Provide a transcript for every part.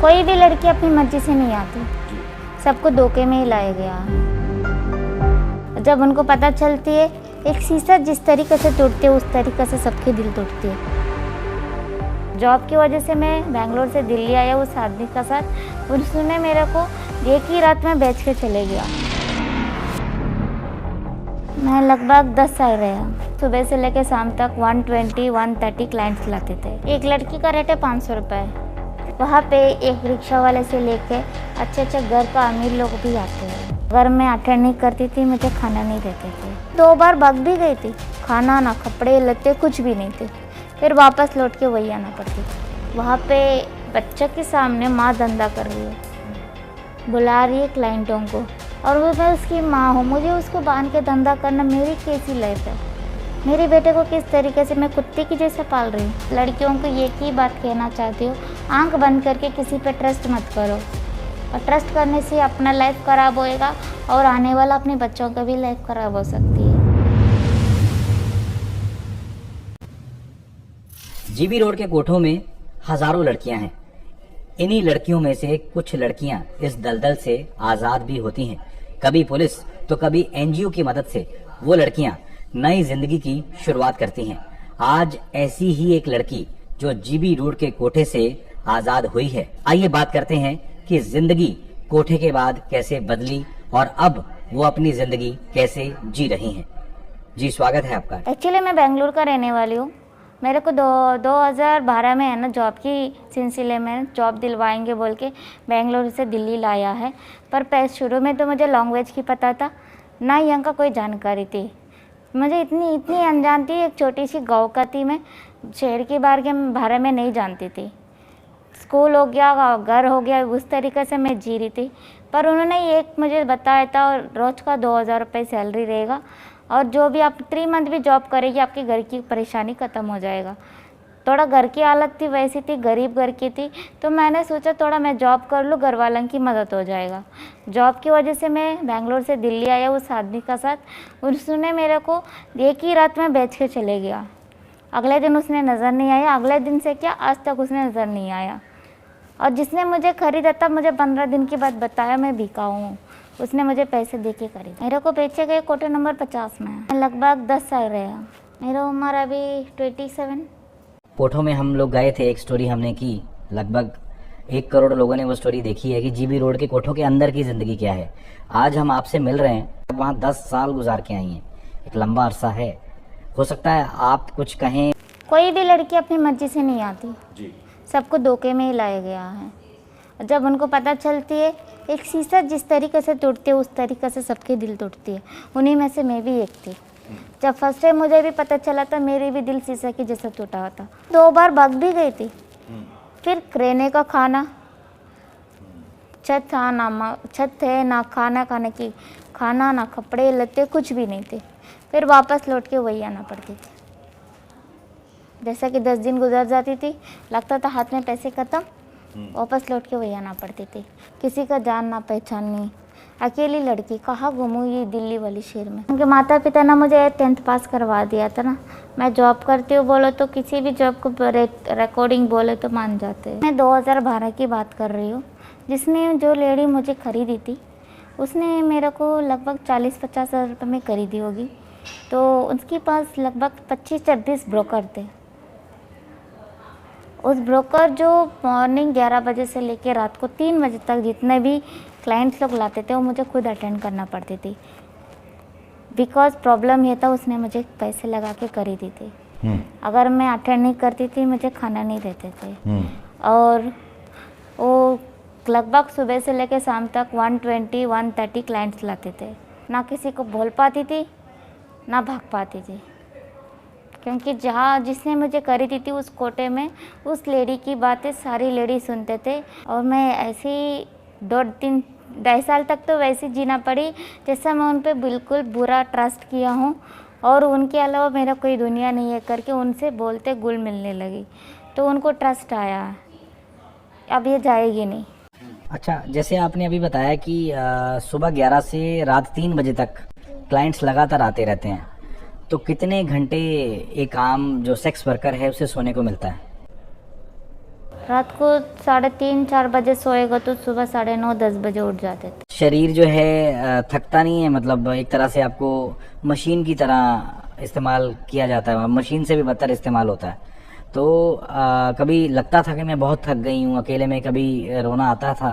कोई भी लड़की अपनी मर्जी से नहीं आती, सबको धोखे में ही लाया गया है। जब उनको पता चलती है, एक शीशा जिस तरीके से टूटती है उस तरीके से सबके दिल टूटते हैं। जॉब की वजह से मैं बेंगलोर से दिल्ली आया उस आदमी का साथ, उसने मेरे को एक ही रात में बेच के चले गया। मैं लगभग 10 साल रहा। सुबह से लेकर शाम तक 120-130 क्लाइंट्स लाते थे। एक लड़की का रेट है 500 रुपये। वहाँ पे एक रिक्शा वाले से लेके अच्छे घर का अमीर लोग भी आते हैं। अगर मैं अटेंड नहीं करती थी, मुझे खाना नहीं देते थे। 2 बार भाग भी गई थी, खाना ना कपड़े लत्ते कुछ भी नहीं थे। फिर वापस लौट के वही आना पड़ती थी। वहाँ पे बच्चे के सामने माँ धंधा कर रही है, बुला रही है क्लाइंटों को, और वो मैं उसकी माँ हूँ। मुझे उसको बांध के धंधा करना मेरी कैसी लाइफ है। मेरे बेटे को किस तरीके से मैं कुत्ते की जैसे पाल रही हूँ। लड़कियों को एक ही बात कहना चाहती हूँ, आंख बंद करके किसी पे ट्रस्ट मत करो। और ट्रस्ट करने से अपना लाइफ ख़राब होएगा और आने वाला अपने बच्चों का भी लाइफ ख़राब हो सकती है। जीबी रोड के कोठों में हजारों लड़कियां हैं। इन्हीं लड़कियों में से कुछ लड़कियां इस दलदल से आजाद भी होती हैं। कभी पुलिस तो कभी एनजीओ की मदद से वो लड़कियां नई जिंदगी की शुरुआत करती हैं। आज ऐसी ही एक लड़की जो जीबी रोड के कोठे से आजाद हुई है। आइए बात करते हैं कि जिंदगी कोठे के बाद कैसे बदली और अब वो अपनी जिंदगी कैसे जी रही हैं। जी स्वागत है आपका। एक्चुअली मैं बेंगलुरु का रहने वाली हूँ। मेरे को 2012 में है ना जॉब की सिलसिले में जॉब दिलवाएंगे बोल के बेंगलुरु से दिल्ली लाया है। पर शुरू में तो मुझे लैंग्वेज की पता था ना, यहाँ का कोई जानकारी थी। मुझे इतनी अनजान थी। एक छोटी सी गाँव का थी, मैं शहर के बारे में नहीं जानती थी। स्कूल हो गया, घर हो गया, उस तरीके से मैं जी रही थी। पर उन्होंने एक मुझे बताया था, रोज़ का 2000 रुपये सैलरी रहेगा और जो भी आप 3 मंथ भी जॉब करेगी आपके घर की परेशानी ख़त्म हो जाएगा। थोड़ा घर की हालत थी वैसी थी, गरीब घर की थी, तो मैंने सोचा थोड़ा मैं जॉब कर लूँ, घर वालों की मदद हो जाएगा। जॉब की वजह से मैं बेंगलोर से दिल्ली आया उस आदमी का साथ, उसने मेरे को एक ही रात में बेच के चले गया। अगले दिन उसने नज़र नहीं आया। अगले दिन से क्या, आज तक उसने नज़र नहीं आया। और जिसने मुझे खरीदा तब मुझे 15 दिन की बात बताया मैं बिकाऊ हूँ। उसने मुझे पैसे दे के खरीदा। मेरे को बेचे गए कोटे नंबर 50 में। लगभग 10 साल रहा। मेरा उम्र अभी 27। कोठों में हम लोग गए थे, एक स्टोरी हमने की। लगभग 1 करोड़ लोगों ने वो स्टोरी देखी है कि जीबी रोड के कोठों के अंदर की जिंदगी क्या है। आज हम आपसे मिल रहे हैं, वहाँ 10 साल गुजार के आई हैं। एक लंबा अरसा है। हो सकता है आप कुछ कहें। कोई भी लड़की अपनी मर्जी से नहीं आती जी। सबको धोखे में ही लाया गया है। जब उनको पता चलती है, एक शीशा जिस तरीके से टूटती है उस तरीके से सबके दिल टूटती है। उन्हीं में से मैं भी एक थी। जब फर्स्ट टाइम मुझे भी पता चला था, मेरी भी दिल शीशा की जैसा टूटा था। 2 बार भाग भी गई थी। फिर रहने का खाना, छत थे ना, खाना खाने की खाना ना, कपड़े लत्ते कुछ भी नहीं थे। फिर वापस लौट के वही आना पड़ती थी। जैसा कि 10 दिन गुजर जाती थी, लगता था हाथ में पैसे ख़त्म, वापस लौट के वही आना पड़ती थी। किसी का जान ना पहचान नहीं, अकेली लड़की, कहाँ घूमूँ ये दिल्ली वाली शहर में। उनके माता पिता ने मुझे 10th पास करवा दिया था ना। मैं जॉब करती हूँ बोलो तो किसी भी जॉब को रिकॉर्डिंग बोले तो मान जाते हैं। मैं 2012 की बात कर रही हूँ। जिसने जो लेडी मुझे खरीदी थी उसने मेरे को लगभग 40-50 हज़ार रुपये में खरीदी होगी। तो उसके पास लगभग 25-26 ब्रोकर थे। उस ब्रोकर जो मॉर्निंग 11 बजे से लेकर रात को 3 बजे तक जितने भी क्लाइंट्स लोग लाते थे वो मुझे खुद अटेंड करना पड़ती थी। बिकॉज प्रॉब्लम ये था, उसने मुझे पैसे लगा के खरीदी थी। अगर मैं अटेंड नहीं करती थी मुझे खाना नहीं देते थे। और वो लगभग सुबह से लेकर शाम तक 120-130 क्लाइंट्स लाते थे। ना किसी को बोल पाती थी ना भाग पाती थी, क्योंकि जहाँ जिसने मुझे खरीदी थी उस कोटे में उस लेडी की बातें सारी लेडी सुनते थे। और मैं ऐसी 2-3-2.5 साल तक तो वैसे जीना पड़ी जैसा मैं उन पर बिल्कुल बुरा ट्रस्ट किया हूँ और उनके अलावा मेरा कोई दुनिया नहीं है करके उनसे बोलते घुल मिलने लगी। तो उनको ट्रस्ट आया, अब ये जाएगी नहीं। अच्छा, जैसे आपने अभी बताया कि सुबह 11 से रात 3 बजे तक क्लाइंट्स लगातार आते रहते हैं, तो कितने घंटे एक आम जो सेक्स वर्कर है उसे सोने को मिलता है? रात को 3:30-4 बजे सोएगा तो सुबह 9:30-10 बजे उठ जाते थे। शरीर जो है थकता नहीं है, मतलब एक तरह से आपको मशीन की तरह इस्तेमाल किया जाता है, मशीन से भी बदतर इस्तेमाल होता है। तो कभी लगता था कि मैं बहुत थक गई हूँ, अकेले में कभी रोना आता था?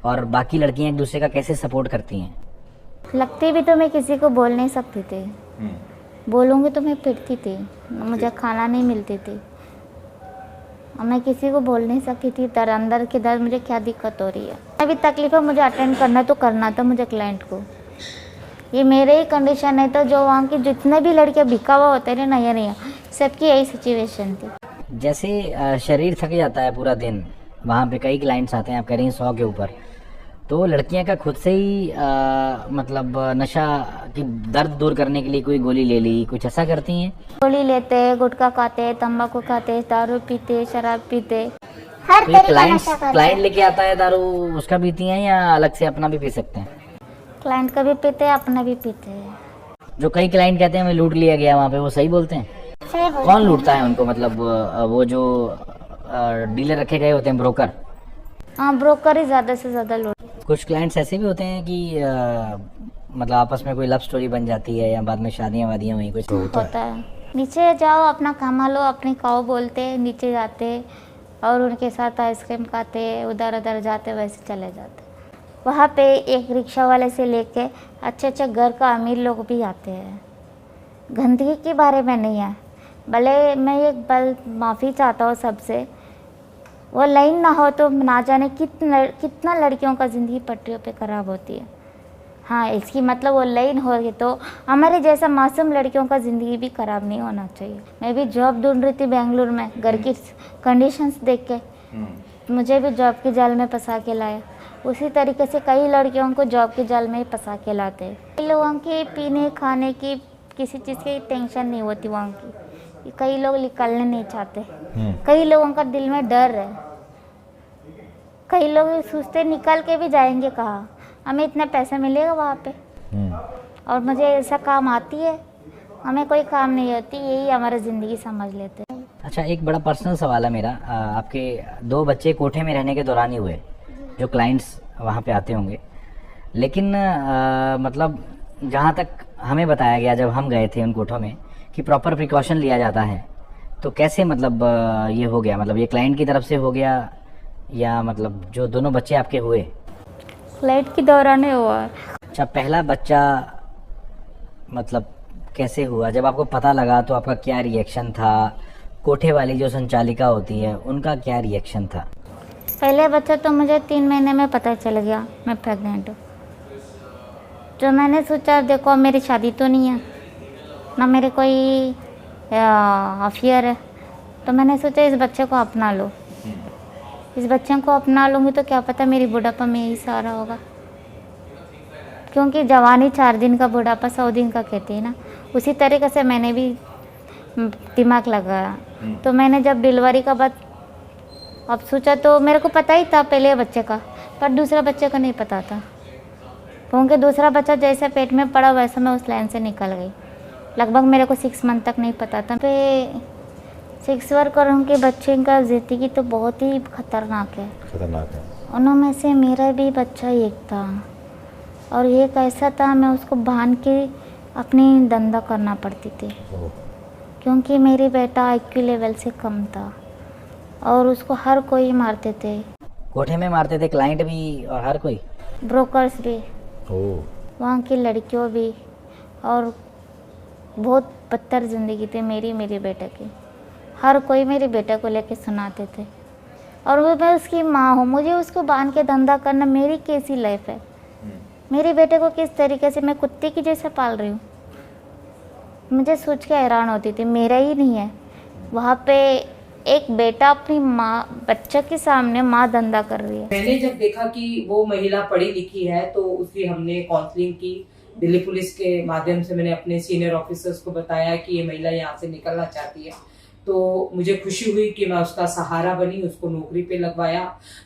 और बाकी लड़कियां एक दूसरे का कैसे सपोर्ट करती हैं? लगती भी तो मैं किसी को बोल नहीं सकती थी, बोलूँगी तो मैं पिटती थी, मुझे खाना नहीं मिलती थी, और मैं किसी को बोल नहीं सकती थी दर अंदर के दर मुझे क्या दिक्कत हो रही है। अभी तकलीफ है, मुझे अटेंड करना तो करना था मुझे क्लाइंट को, ये मेरे ही कंडीशन है। तो जो वहाँ की जितने भी लड़कियाँ बिका हुआ होते हैं नया नया, सबकी यही सिचुएशन थी। जैसे शरीर थक जाता है पूरा दिन, वहाँ पे कई क्लाइंट्स आते हैं, आप कह रही हैं 100 के ऊपर, तो लड़कियां का खुद से ही मतलब नशा की दर्द दूर करने के लिए कोई गोली ले ली, कुछ ऐसा करती हैं? गोली लेते, गुटखा खाते, तंबाकू खाते, दारू पीते, शराब पीते, हर तो तरीके का क्लाइंट नशा करते। क्लाइंट लेके आता है दारू, उसका पीती हैं या अलग से अपना भी पी सकते हैं? क्लाइंट का भी पीते हैं, अपना भी पीते हैं। जो कई क्लाइंट कहते हैं मैं लूट लिया गया वहाँ पे, वो सही बोलते हैं? सही बोलते कौन हैं। लूटता है उनको, मतलब वो जो डीलर रखे गए होते हैं, ब्रोकर? हाँ, ब्रोकर ही ज़्यादा से ज़्यादा लूट। कुछ क्लाइंट्स ऐसे भी होते हैं कि मतलब आपस में कोई लव स्टोरी बन जाती है या बाद में शादियां वादियां हुई, कुछ होता है। नीचे जाओ, अपना कमा लो, अपनी खाओ बोलते, नीचे जाते और उनके साथ आइसक्रीम खाते, उधर उधर जाते, वैसे चले जाते। वहाँ पे एक रिक्शा वाले से लेके अच्छे अच्छे घर का अमीर लोग भी आते हैं। गंदगी के बारे में नहीं है, भले मैं एक बल माफ़ी चाहता हूँ सबसे, वो लाइन ना हो तो ना जाने कितना लड़कियों का ज़िंदगी पटरियों पे ख़राब होती है। हाँ, इसकी मतलब वो लाइन होगी तो हमारे जैसा मासूम लड़कियों का ज़िंदगी भी ख़राब नहीं होना चाहिए। मैं भी जॉब ढूंढ रही थी बेंगलुरु में, घर की कंडीशंस देख के मुझे भी जॉब की जाल में फंसा के लाया। उसी तरीके से कई लड़कियों को जॉब की जाल में ही फंसा के लाते हैं। कई लोगों की पीने खाने की किसी चीज़ की टेंशन नहीं होती वहाँ की, कई लोग निकलने नहीं चाहते, कई लोगों का दिल में डर है, कई लोग सोचते निकल के भी जाएंगे कहाँ, हमें इतना पैसा मिलेगा वहाँ पे, और मुझे ऐसा काम आती है, हमें कोई काम नहीं होती, यही हमारी ज़िंदगी समझ लेते हैं। अच्छा, एक बड़ा पर्सनल सवाल है मेरा, आपके 2 बच्चे कोठे में रहने के दौरान ही हुए, जो क्लाइंट्स वहाँ पे आते होंगे, लेकिन मतलब जहाँ तक हमें बताया गया जब हम गए थे उन कोठों में कि प्रॉपर प्रिकॉशन लिया जाता है, तो कैसे मतलब ये हो गया, मतलब ये क्लाइंट की तरफ से हो गया या मतलब जो दोनों बच्चे आपके हुए? फ्लाइट के दौरान ही हुआ। अच्छा, पहला बच्चा मतलब कैसे हुआ, जब आपको पता लगा तो आपका क्या रिएक्शन था? कोठे वाली जो संचालिका होती है उनका क्या रिएक्शन था? पहले बच्चा तो मुझे 3 महीने में पता चल गया मैं प्रेग्नेंट हूँ। जो मैंने सोचा, देखो मेरी शादी तो नहीं है, ना मेरे कोई अफेयर है, तो मैंने सोचा इस बच्चे को अपना लो। इस बच्चे को अपना लूँगी तो क्या पता मेरी बुढ़ापा में ही सहारा होगा, क्योंकि जवानी 4 दिन का, बुढ़ापा 100 दिन का कहते हैं ना। उसी तरीके से मैंने भी दिमाग लगाया। तो मैंने जब डिलीवरी का बाद अब सोचा, तो मेरे को पता ही था पहले बच्चे का, पर दूसरा बच्चे का नहीं पता था, क्योंकि दूसरा बच्चा जैसे पेट में पड़ा वैसे मैं उस लाइन से निकल गई। लगभग मेरे को 6 मंथ तक नहीं पता था। पे 6 वर्करों के बच्चे का ज़िंदगी तो बहुत ही खतरनाक है। उनमें से मेरा भी बच्चा एक था, और एक ऐसा था मैं उसको बांध के अपनी धंधा करना पड़ती थी, क्योंकि मेरी बेटा IQ लेवल से कम था और उसको हर कोई मारते थे। कोठे में मारते थे क्लाइंट भी और हर कोई? ब्रोकर्स भी, वहाँ की लड़कियों भी, और बहुत बदतर ज़िंदगी थी मेरे बेटे की। हर कोई मेरे बेटे को लेके सुनाते थे, और वो मैं उसकी माँ हूँ, मुझे उसको बांध के धंधा करना, मेरी कैसी लाइफ है, मेरे बेटे को किस तरीके से मैं कुत्ते की जैसे पाल रही हूँ, मुझे सोच के हैरान होती थी। मेरा ही नहीं है, वहाँ पे एक बेटा अपनी माँ बच्चे के सामने माँ धंधा कर रही है। मैंने जब देखा कि वो महिला पढ़ी लिखी है तो उसकी हमने काउंसलिंग की, दिल्ली पुलिस के माध्यम से मैंने अपने सीनियर ऑफिसर्स को बताया कि ये महिला यहाँ से निकलना चाहती है, तो मुझे खुशी हुई कि मैं उसका सहारा बनी, उसको नौकरी पे लगवाया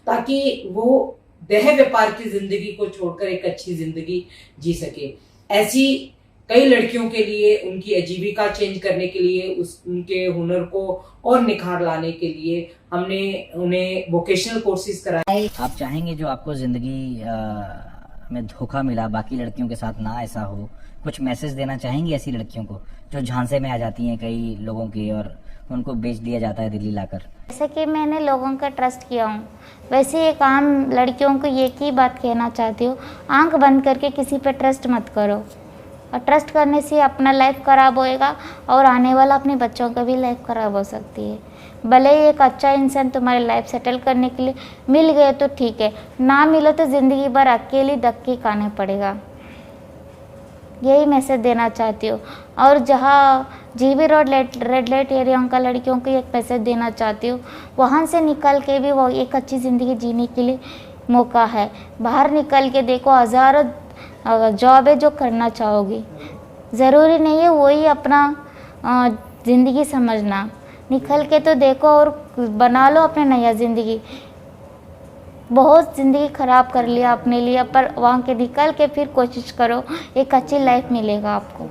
ताकि वो देह व्यापार की जिंदगी को छोड़कर एक अच्छी जिंदगी जी सके। ऐसी कई लड़कियों के लिए उनकी आजीविका चेंज करने के लिए, उनके हुनर को और निखार लाने के लिए हमने उन्हें वोकेशनल कोर्सेज कराए। आप चाहेंगे जो आपको जिंदगी में धोखा मिला, बाकी लड़कियों के साथ ना ऐसा हो, कुछ मैसेज देना चाहेंगे ऐसी लड़कियों को जो झांसे में आ जाती हैं कई लोगों की और उनको बेच दिया जाता है दिल्ली लाकर? जैसे कि मैंने लोगों का ट्रस्ट किया हूँ, वैसे एक आम लड़कियों को एक ही बात कहना चाहती हूँ, आंख बंद करके किसी पे ट्रस्ट मत करो। और ट्रस्ट करने से अपना लाइफ ख़राब होएगा और आने वाला अपने बच्चों का भी लाइफ ख़राब हो सकती है। भले ही एक अच्छा इंसान तुम्हारी लाइफ सेटल करने के लिए मिल गए तो ठीक है, ना मिलो तो ज़िंदगी भर अकेली धक्के खाने पड़ेगा। यही मैसेज देना चाहती हूँ। और जहाँ GB road red light area का लड़कियों को एक मैसेज देना चाहती हूँ, वहाँ से निकल के भी वो एक अच्छी ज़िंदगी जीने के लिए मौका है। बाहर निकल के देखो, हज़ारों जॉब है जो करना चाहोगी, ज़रूरी नहीं है वही अपना ज़िंदगी समझना। निकल के तो देखो और बना लो अपने नया ज़िंदगी। बहुत ज़िंदगी ख़राब कर लिया अपने लिए, पर वहाँ के निकल के फिर कोशिश करो, एक अच्छी लाइफ मिलेगा आपको।